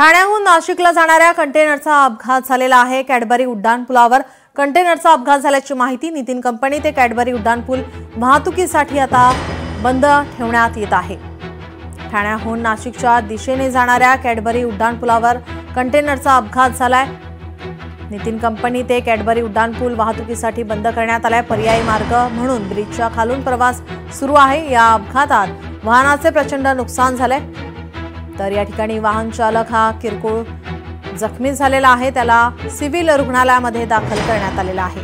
ठाण्याहून नाशिकला जाणाऱ्या कंटेनरचा अपघात झालेला आहे। कॅडबरी उड्डाणपुलावर कंटेनरचा अपघात झाल्याची माहिती। नितीन कंपनी ते कॅडबरी उड्डाणपूल वाहतुकीसाठी आता बंद ठेवण्यात येत आहे। ठाण्याहून नाशिकच्या दिशेने जाणाऱ्या कॅडबरी उड्डाणपुलावर कंटेनरचा अपघात झालाय। नितीन कंपनी ते कॅडबरी उड्डाणपूल वाहतुकीसाठी बंद करण्यात आलाय। पर्यायी मार्ग म्हणून ब्रिजच्या खालून प्रवास सुरू आहे। या अपघातात वाहनाचे प्रचंड नुकसान झाले। तर या ठिकाणी वाहन चालक हा किरकोळ जखमी झालेला आहे। त्याला सिव्हिल रुग्णालयामध्ये दाखल करण्यात आलेला आहे।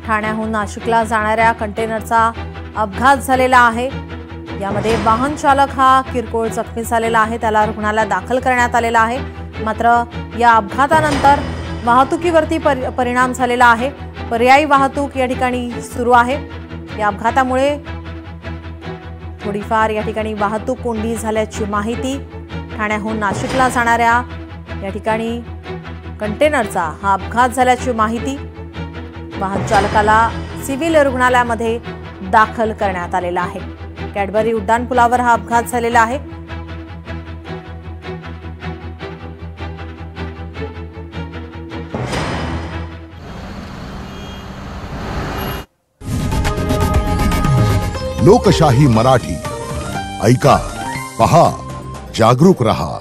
ठाण्याहून नाशिकला जाणाऱ्या कंटेनरचा अपघात झालेला आहे। यामध्ये वाहन चालक हा किरकोळ जखमी झालेला आहे। त्याला रुग्णालयात दाखल करण्यात आलेला आहे। मात्र या अपघातानंतर वाहतुकीवरती परिणाम झालेला आहे। पर्यायी वाहतूक या ठिकाणी सुरू आहे। या अपघातामुळे थोडीफार या ठिकाणी वाहतूक कोंडी झाल्याची माहिती। ठाण्याहून नाशिकला जाणाऱ्या या ठिकाणी कंटेनरचा हा अपघात झाल्याची माहिती। वाहन चालकाला सिव्हिल रुग्णालयामध्ये दाखल करण्यात आलेला आहे। कॅडबरी उड्डाणपुलावर हा अपघात झालेला आहे। लोकशाही मराठी ऐका, पहा, जागरूक रहा।